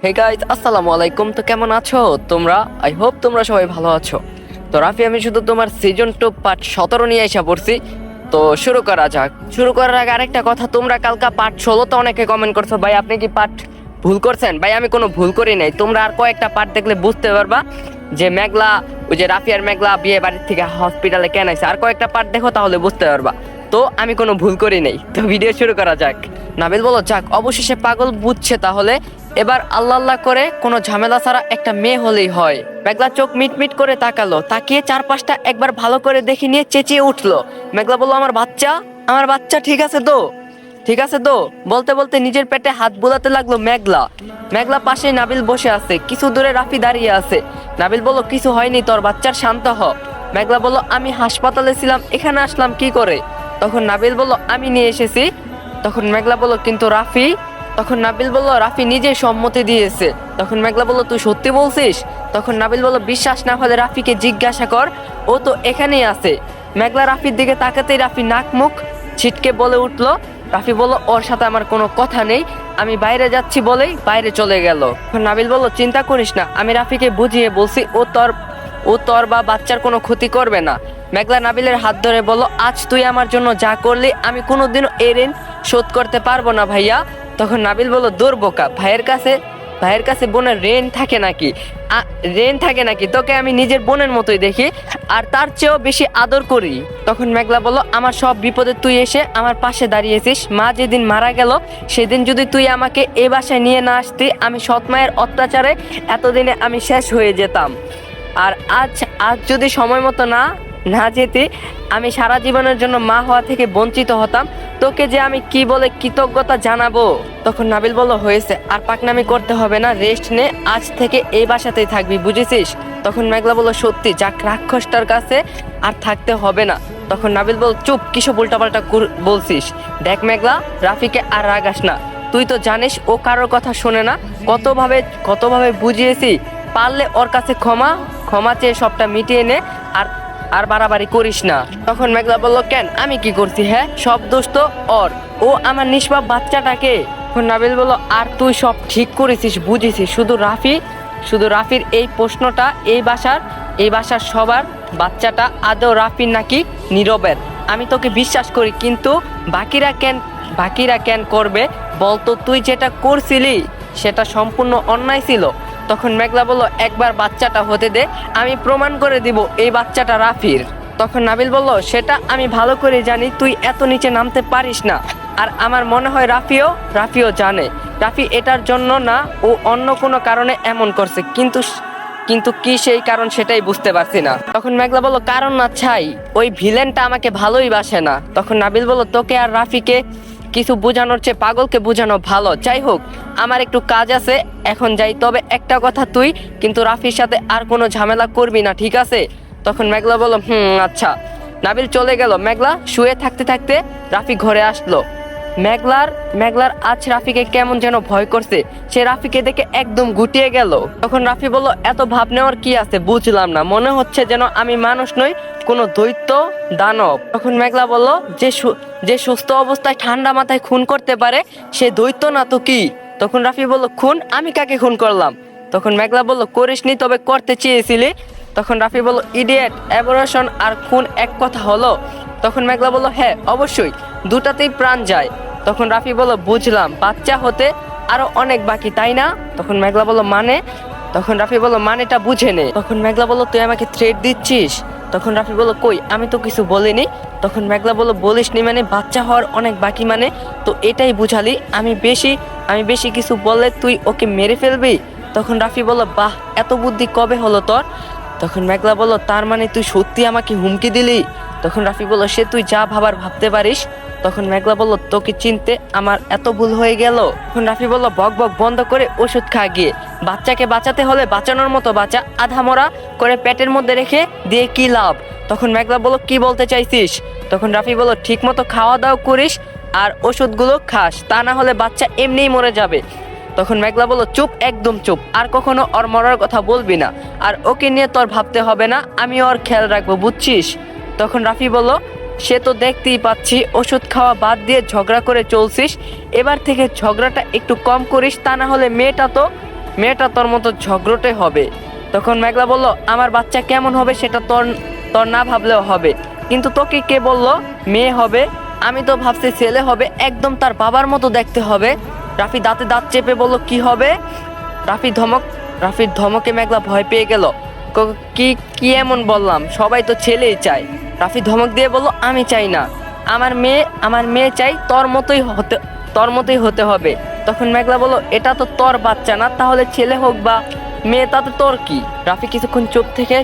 Hey guys, আসসালামু আলাইকুম। তো কেমন আছো তোমরা? আই হোপ তোমরা সবাই ভালো আছো। তো রাফি, আমি শুধু তোমার সিজন 2 পার্ট 17 নিয়ে এসে পড়ছি। তো শুরু করা যাক। শুরু করার আগে আরেকটা কথা, তোমরা কালকা পার্ট 16 তো অনেকে কমেন্ট করছো, ভাই আপনি কি পার্ট ভুল করছেন? ভাই আমি কোনো ভুল করি নাই। তোমরা আর কয়েকটা পার্ট দেখলে বুঝতে পারবা যে মেঘলা, ওই যে রাফি আর মেঘলা বিয়ে বাড়ির থেকে হসপিটালে কেন আইছে। আর কয়েকটা পার্ট দেখো তাহলে বুঝতে পারবা। তো আমি কোনো ভুল করি নাই। তো ভিডিও শুরু করা যাক। নাবিল বলো, যাক অবশেষে পাগল বুঝছে তাহলে। এবার আল্লাহ আল্লাহ করে কোনো ঝামেলা ছাড়া একটা মেয়ে হলেই হয়। মেঘলা চোখ মিটমিট করে তাকালো, তাকিয়ে চারপাশটা একবার ভালো করে দেখে নিয়ে চেঁচিয়ে উঠলো। মেঘলা বললো, আমার বাচ্চা, আমার বাচ্চা ঠিক আছে তো? ঠিক আছে তো? বলতে বলতে নিজের পেটে হাত বুলাতে লাগলো মেঘলা। মেঘলা পাশে নাবিল বসে আছে, কিছু দূরে রাফি দাঁড়িয়ে আছে। নাবিল বলল, কিছু হয়নি তোর বাচ্চার, শান্ত হ। মেঘলা বলল, আমি হাসপাতালে ছিলাম, এখানে আসলাম কি করে? তখন নাবিল বলল, আমি নিয়ে এসেছি। তখন মেঘলা বলল, কিন্তু রাফি? তখন নাবিল বলল, রাফি নিজেই সম্মতি দিয়েছে। তখন মেঘলা বলল, তুই সত্যি বলছিস? তখন নাবিল বলল, বিশ্বাস না হলে রাফিকে জিজ্ঞাসা কর, ও তো এখানেই আছে। মেঘলা রাফির দিকে তাকাতেই রাফি নাক মুখ ছিটকে বলে উঠলো। রাফি বলল, ওর সাথে আমার কোনো কথা নেই, আমি বাইরে যাচ্ছি বলেই বাইরে চলে গেল। তখন নাবিল বলল, চিন্তা করিস না, আমি রাফিকে বুঝিয়ে বলছি, ও তোর বা বাচ্চার কোনো ক্ষতি করবে না। মেঘলা নাবিলের হাত ধরে বলল, আজ তুই আমার জন্য যা করলি আমি কোনোদিনও এই ঋণ শোধ করতে পারবো না ভাইয়া। তখন নাবিল বলল, দূর বোকা, ভাইয়ের কাছে বোনের ঋণ থাকে নাকি? ঋণ থাকে নাকি? তোকে আমি নিজের বোনের মতোই দেখি, আর তার চেয়েও বেশি আদর করি। তখন মেঘলা বলল, আমার সব বিপদে তুই এসে আমার পাশে দাঁড়িয়েছিস। মা যেদিন মারা গেল সেদিন যদি তুই আমাকে এ বাসায় নিয়ে না আসতি, আমি সৎ মায়ের অত্যাচারে এতদিনে আমি শেষ হয়ে যেতাম। আর আজ যদি সময় মতো না যেতে, আমি সারা জীবনের জন্য মা হওয়া থেকে বঞ্চিত হতাম। তোকে যে আমি কি বলে কৃতজ্ঞতা জানাবো। তখন নাবিল বলল, হয়েছে, আর পাকনামি করতে হবে না, রেস্ট নে, আজ থেকে এই বাসাতেই থাকবি, বুঝেছিস? তখন মেঘলা বলল, সত্যি? যাক, রাক্ষসটার কাছে আর থাকতে হবে না। তখন নাবিল বলল, চুপ, কিসব উল্টাপাল্টা বলছিস? দেখ মেঘলা, রাফিকে আর রাগাস না, তুই তো জানিস ও কারোর কথা শোনে না। কতভাবে বুঝিয়েছি, পারলে ওর কাছে ক্ষমা চেয়ে সবটা মিটিয়ে নে, আর বাড়াবাড়ি করিস না। তখন মেঘলা বলল, কেন, আমি কি করছি? হ্যাঁ, সব দোষ তো ওর, ও আমার নিষ্পাপ বাচ্চাটাকে। তখন নাবিল বলল, আর তুই সব ঠিক করেছিস, বুঝেছিস, শুধু রাফির এই প্রশ্নটা, এই বাসার সবার বাচ্চাটা আদৌ রাফির নাকি নীরবের? আমি তোকে বিশ্বাস করি, কিন্তু বাকিরা কেন করবে বলতো? তুই যেটা করছিলি সেটা সম্পূর্ণ অন্যায় ছিল। তখন মেঘলা বলল, একবার বাচ্চাটা হতে দে, আমি প্রমাণ করে দিব এই বাচ্চাটা রাফির। তখন নাবিল বলল, সেটা আমি ভালো করে জানি, তুই এত নিচে নামতে পারিস না। আর আমার মনে হয় রাফিও জানে। রাফি এটার জন্য না, ও অন্য কোনো কারণে এমন করছে, কিন্তু কি সেই কারণ সেটাই বুঝতে পারছি না। তখন মেঘলা বলল, কারণ না ছাই, ওই ভিলেনটা আমাকে ভালোই বাসে না। তখন নাবিল বলল, তোকে আর রাফিকে কিছু বোঝানোর চেয়ে পাগলকে বোঝানো ভালো। যাই হোক, আমার একটু কাজ আছে, এখন যাই। তবে একটা কথা, তুই কিন্তু রাফির সাথে আর কোনো ঝামেলা করবি না, ঠিক আছে? তখন মেঘলা বলল, আচ্ছা। নাবিল চলে গেল। মেঘলা শুয়ে থাকতে থাকতে রাফি ঘরে আসলো। মেঘলার আজ রাফিকে কেমন যেন ভয় করছে। সে রাফিকে দেখে একদম গুটিয়ে গেল। তখন রাফি বলল, এত ভাব নেওয়ার কি আছে? বুঝলাম না, মনে হচ্ছে যেন আমি মানুষ নই, কোনো দৈত্য দানব। তখন মেঘলা বলল, যে সুস্থ অবস্থায় ঠান্ডা মাথায় খুন করতে পারে সে দৈত্য না তো কি? তখন রাফি বলল, খুন? আমি কাকে খুন করলাম? তখন মেঘলা বলল, করিসনি, তবে করতে চেয়েছিলি। তখন রাফি বলল, ইডিয়েট, অ্যাবরশন আর খুন এক কথা হলো? তখন মেঘলা বলল, হ্যাঁ অবশ্যই, দুটাতেই প্রাণ যায়। তখন রাফি বলল, বুঝলাম, বাচ্চা হতে আরো অনেক বাকি, তাই না? তখন মেঘলা বলল, মানে? তখন রাফি বলল, মানেটা বুঝে নে। তখন মেঘলা বলল, তুই আমাকে থ্রেট দিচ্ছিস? তখন রাফি বলল, কই, আমি তো কিছু বলিনি। তখন মেঘলা বলল, বলিসনি মানে? বাচ্চা হওয়ার অনেক বাকি মানে? তো এটাই বুঝালি আমি বেশি কিছু বললে তুই ওকে মেরে ফেলবি? তখন রাফি বলল, বাহ, এত বুদ্ধি কবে হলো তোর? তখন মেঘলা বলল, তার মানে তুই সত্যি আমাকে হুমকি দিলি? তখন রাফি বলল, সে তুই যা ভাবার ভাবতে পারিস। তখন মেঘলা বলল, তোকে চিনতে আমার এত ভুল হয়ে গেল? তখন রাফি বলল, বক বক বন্ধ করে ওষুধ খা গিয়ে। বাচ্চাকে বাঁচাতে হলে বাঁচানোর মতো বাঁচা, আধামরা করে পেটের মধ্যে রেখে দিয়ে কি লাভ? তখন মেঘলা বলল, কি বলতে চাইছিস? তখন রাফি বলল, ঠিক মতো খাওয়া দাওয়া করিস আর ওষুধগুলো খাস, তা না হলে বাচ্চা এমনিই মরে যাবে। তখন মেঘলা বলল, চুপ, একদম চুপ, আর কখনো ওর মরার কথা বলবি না, আর ওকে নিয়ে তোর ভাবতে হবে না, আমি ওর খেয়াল রাখবো, বুঝছিস? তখন রাফি বলল, সে তো দেখতেই পাচ্ছি ওষুধ খাওয়া বাদ দিয়ে ঝগড়া করে চলছিস, এবার থেকে ঝগড়াটা একটু কম করিস, তা না হলে মেয়েটা তো মেয়েটা তোর মতো ঝগড়টে হবে। তখন মেঘলা বলল, আমার বাচ্চা কেমন হবে সেটা তোর তোর না ভাবলেও হবে, কিন্তু তোকে কে বললো মেয়ে হবে? আমি তো ভাবছি ছেলে হবে, একদম তার বাবার মতো দেখতে হবে। রাফি দাঁতে দাঁত চেপে বলল, কি হবে? রাফির ধমকে মেঘলা ভয় পেয়ে গেল। কি কি এমন বললাম? সবাই তো ছেলেই চায়। রাফি ধমক দিয়ে বলল, আমি চাই না, আমার মেয়ে চাই, তোর মতোই হতে হবে। তখন মেঘলা বলল, এটা তো তোর বাচ্চা না, তাহলে ছেলে হোক বা মেয়ে তাতে তোর কি? রাফি কিছুক্ষণ চুপ থেকে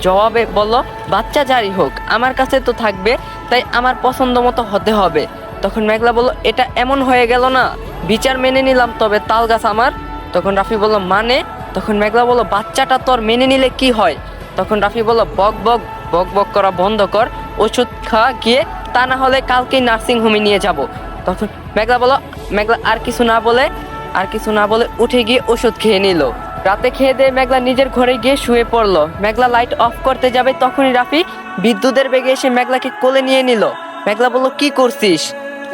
জবাবে বলল, বাচ্চা যারই হোক আমার কাছে তো থাকবে, তাই আমার পছন্দ মতো হতে হবে। তখন মেঘলা বলল, এটা এমন হয়ে গেল না, বিচার মেনে নিলাম, তবে তাল গাছ আমার। তখন রাফি বলল, মানে? তখন মেঘলা বলল, বাচ্চাটা তোর মেনে নিলে কি হয়? তখন রাফি বলল, বক বক বক বক করা বন্ধ কর, ওষুধ খা গিয়ে, তা না হলে কালকেই নার্সিং হোমে নিয়ে যাব। তখন মেঘলা আর কিছু না বলে উঠে গিয়ে ওষুধ খেয়ে নিল। রাতে খেয়ে দিয়ে মেঘলা নিজের ঘরে গিয়ে শুয়ে পড়লো। মেঘলা লাইট অফ করতে যাবে, তখনই রাফি বিদ্যুতের বেগে এসে মেঘলাকে কোলে নিয়ে নিল। মেঘলা বলল, কি করছিস?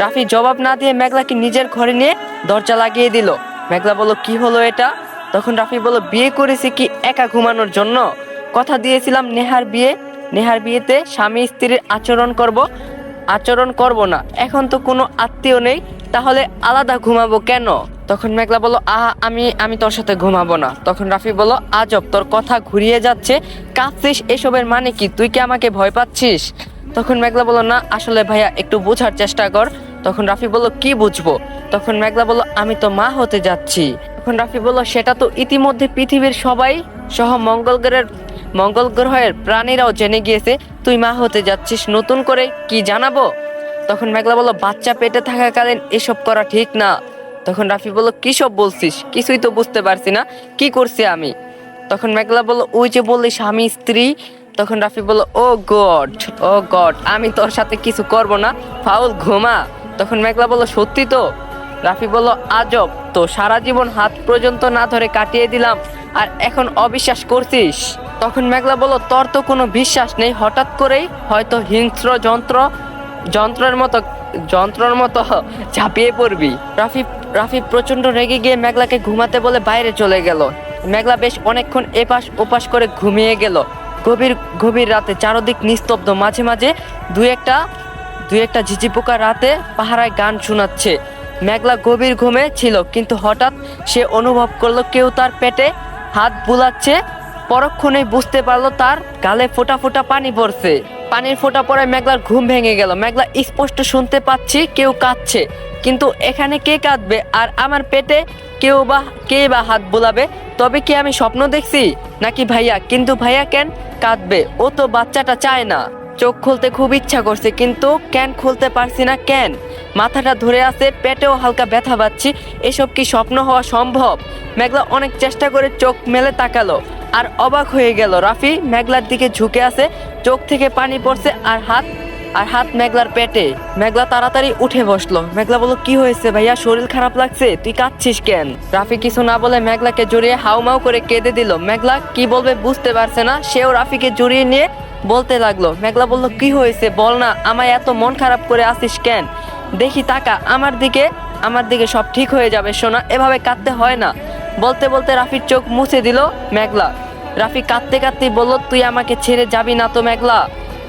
রাফি জবাব না দিয়ে মেঘলাকে নিজের ঘরে নিয়ে দরজা লাগিয়ে দিল। মেঘলা বলল, কি হলো এটা? তখন রাফি বলল, বিয়ে করেছি কি একা ঘুমানোর জন্য? কথা দিয়েছিলাম নেহার বিয়েতে স্বামী স্ত্রীর আচরণ করব না। এখন তো কোনো আত্মীয় নেই, তাহলে আলাদা ঘুমাবো কেন? তখন মেঘলা বলল, আমি তোর সাথে ঘুমাবো না। তখন রাফি বলল, আজব, তোর কথা ঘুরিয়ে যাচ্ছে, কাঁদছিস, এসবের মানে কি? তুই কি আমাকে ভয় পাচ্ছিস? তখন মেঘলা বলল, না আসলে ভাইয়া, একটু বোঝার চেষ্টা কর। তখন রাফি বলল, কি বুঝবো? তখন মেঘলা বলল, আমি তো মা হতে যাচ্ছি। তখন রাফি বলল, সেটা তো ইতিমধ্যে পৃথিবীর সবাই সহ মঙ্গল গ্রহের প্রাণীরাও জেনে গিয়েছে তুই মা হতে যাচ্ছিস, নতুন করে কি জানাবো? তখন মেঘলা বলল, বাচ্চা পেটে থাকাকালীন এসব করা ঠিক না। তখন রাফি বলল, কি সব বলছিস? কিছুই তো বুঝতে পারছি না, কি করছি আমি? তখন মেঘলা বলল, ওই যে বললি স্বামী স্ত্রী। তখন রাফি বলল, ও গড, আমি তোর সাথে কিছু করব না, ফাউল, ঘুমা। তখন মেঘলা বলল, সত্যি তো? রাফি বলল, আজব তো, সারা জীবন হাত পর্যন্ত না ধরে কাটিয়ে দিলাম, আর এখন অবিশ্বাস করছিস? তখন মেঘলা বলল, তোর তো কোনো বিশ্বাস নেই, হঠাৎ করেই হয়তো হিংস্র যন্ত্রের মতো ঝাঁপিয়ে পড়বি। রাফি প্রচন্ড রেগে গিয়ে মেঘলাকে ঘুমাতে বলে বাইরে চলে গেল। মেঘলা বেশ অনেকক্ষণ এপাশ ওপাশ করে ঘুমিয়ে গেল। গভীর রাতে চারদিক নিস্তব্ধ, মাঝে মাঝে দুই একটা ঝিঝি পোকা রাতে পাহারায় গান শোনাচ্ছে। মেঘলা গভীর ঘুমে ছিল, কিন্তু হঠাৎ সে অনুভব করলো কেউ তার পেটে হাত বুলাচ্ছে। পরক্ষণেই বুঝতে পারলো তার গালে ফোঁটা ফোঁটা পানি পড়ছে। পানির ফোঁটা পড়ে মেঘলার ঘুম ভেঙে গেল। মেঘলা স্পষ্ট শুনতে পাচ্ছি কেউ কাঁদছে, কিন্তু এখানে কে কাঁদবে? আর আমার পেটে কে বা হাত বুলাবে? তবে কি আমি স্বপ্ন দেখছি নাকি ভাইয়া? কিন্তু ভাইয়া কেন কাঁদবে? ও তো বাচ্চাটা চায় না। চোখ খুলতে খুব ইচ্ছা করছে, কিন্তু কেন খুলতে পারছি না? কেন? মাথাটা ধরে আছে, পেটেও হালকা ব্যথা পাচ্ছি। এসব কি স্বপ্ন হওয়া সম্ভব? মেঘলা অনেক চেষ্টা করে চোখ মেলে তাকালো, আর অবাক হয়ে গেল। রাফি মেঘলার দিকে ঝুঁকে আছে, চোখ থেকে পানি পড়ছে, আর হাত মেঘলার পেটে। মেঘলা তাড়াতাড়ি উঠে বসলো। মেঘলা বলল, কি হয়েছে ভাইয়া? শরীর খারাপ লাগছে? তুই কাঁদছিস কেন? রাফি কিছু না বলে মেঘলাকে জড়িয়ে হাউমাউ করে কেঁদে দিল। মেঘলা কি বলবে বুঝতে পারছে না, সেও রাফিকে জড়িয়ে নিয়ে বলতে লাগলো। মেঘলা বলল, কি হয়েছে বল না, আমায় এত মন খারাপ করে আসিস কেন? দেখি তাকা আমার দিকে, সব ঠিক হয়ে যাবে সোনা, এভাবে কাঁদতে হয় না। বলতে বলতে রাফির চোখ মুছে দিল মেঘলা। রাফি কাঁদতে কাঁদতেই বলল, তুই আমাকে ছেড়ে যাবি না তো মেঘলা?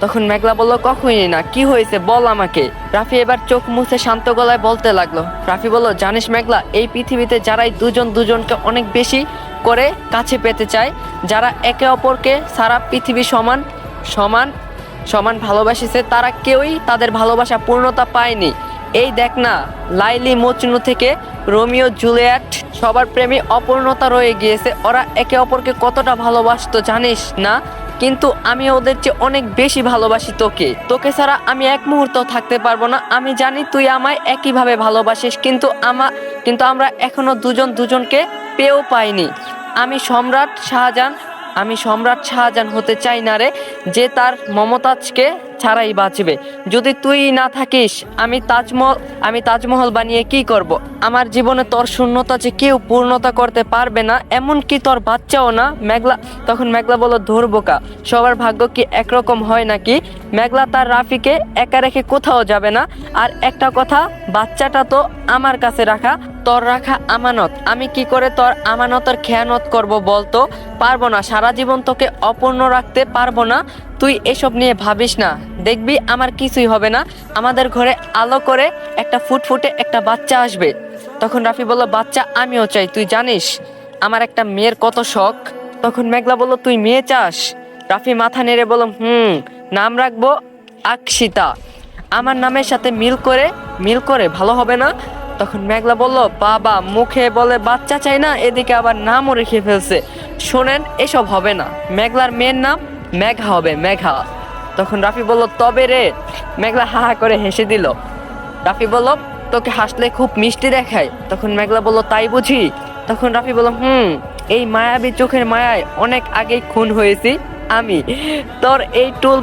তখন মেঘলা বলল, কখনই না, কি হয়েছে বল আমাকে। রাফি এবার চোখ মুছে শান্ত গলায় বলতে লাগলো। রাফি বলল, জানিস মেঘলা, এই পৃথিবীতে যারাই দুজনকে অনেক বেশি করে কাছে পেতে চায়, যারা একে অপরকে সারা পৃথিবী সমান সমান সমান ভালোবাসিছে, তারা কেউই তাদের ভালোবাসা পূর্ণতা পায়নি। এই দেখ না, লাইলি মজনু থেকে রোমিও জুলিয়েট, সবার প্রেমে অপূর্ণতা রয়ে গিয়েছে। ওরা একে অপরকে কতটা ভালোবাসতো জানিস না? কিন্তু আমি ওদের চেয়ে অনেক বেশি ভালোবাসি তোকে ছাড়া আমি এক মুহূর্ত থাকতে পারবো না। আমি জানি তুই আমায় একইভাবে ভালোবাসিস, কিন্তু আমরা এখনো দুজনকে পেয়েও পাইনি। আমি সম্রাট শাহজাহান হতে চাই না রে, যে তার ছাড়াই বাঁচবে। যদি তুই না থাকিস আমি তাজমহল বানিয়ে কি করব? আমার জীবনে তোর শূন্যতা যে কেউ পূর্ণতা করতে পারবে না, এমনকি তোর বাচ্চাও না। তখন মেঘলা বলল, ধুর বোকা, সবার ভাগ্য কি একরকম হয় নাকি? মেঘলা তার রাফিকে একা রেখে কোথাও যাবে না। আর একটা কথা, বাচ্চাটা তো আমার কাছে রাখা, তোর রাখা আমানত। আমি কি করে তোর আমানতের খেয়ানত করব বলতো? পারবো না, সারা জীবন তোকে অপূর্ণ রাখতে পারবো না। তুই এসব নিয়ে ভাবিস না, দেখবি আমার কিছুই হবে না। আমাদের ঘরে আলো করে একটা ফুটফুটে একটা বাচ্চা আসবে। তখন রাফি বলল, বাচ্চা আমিও চাই, তুই জানিস আমার একটা মেয়ের কত শখ। তখন মেঘলা বলল, তুই মেয়ে চাস? রাফি মাথা নেড়ে বলল, নাম রাখবো আকশিতা। আমার নামের সাথে মিল করে ভালো হবে না? তখন মেঘলা বলল, বাবা মুখে বলে বাচ্চা চাই না, এদিকে আবার নামও রেখে ফেলছে। শোনেন, এসব হবে না, মেঘলার মেয়ের নাম মেঘা হবে, মেঘা। তখন রাফি বলল, তবে রে? মেঘলা হা হা করে হেসে দিল। রাফি বলল, তোকে হাসলে খুব মিষ্টি দেখায়। তখন মেঘলা বলল, তাই বুঝি? তখন রাফি বলল, এই মায়াবী চোখের মায়ায় অনেক আগেই খুন হয়েছি আমি। তোর এই টুল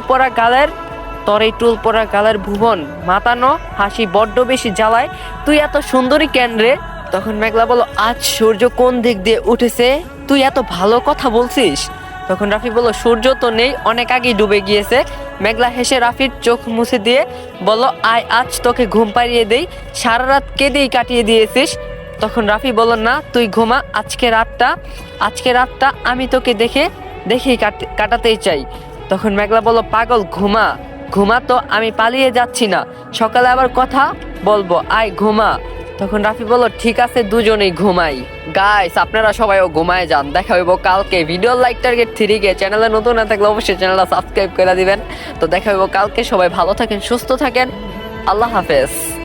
পরা গালের ভুবন মাতানো হাসি বড্ড বেশি জ্বালায়। তুই এত সুন্দরী কেন রে? তখন মেঘলা বলল, আজ সূর্য কোন দিক দিয়ে উঠেছে, তুই এত ভালো কথা বলছিস? তখন রাফি বলল, সূর্য তো নেই, অনেক আগেই ডুবে গিয়েছে। মেঘলা হেসে রাফির চোখ মুছে দিয়ে বলল, আয় আজ তোকে ঘুম পাড়িয়ে দেই, সারা রাত কেঁদেই কাটিয়ে দিয়েছিস। তখন রাফি বলল, না তুই ঘুমা, আজকে রাতটা আমি তোকে দেখেই কাটাতেই চাই। তখন মেঘলা বলল, পাগল, ঘুমা তো, আমি পালিয়ে যাচ্ছি না, সকালে আবার কথা বলবো, আয় ঘুমা। তখন রাফি বলল, ঠিক আছে, দুজনেই ঘুমাই। গাইস, আপনারা সবাইও ঘুমায় যান, দেখা হইব কালকে। ভিডিও লাইক টার্গেট 3 কে, চ্যানেলে নতুন না থাকলে অবশ্যই চ্যানেলটা সাবস্ক্রাইব করে দিবেন। তো দেখা হইব কালকে, সবাই ভালো থাকেন, সুস্থ থাকেন, আল্লাহ হাফেজ।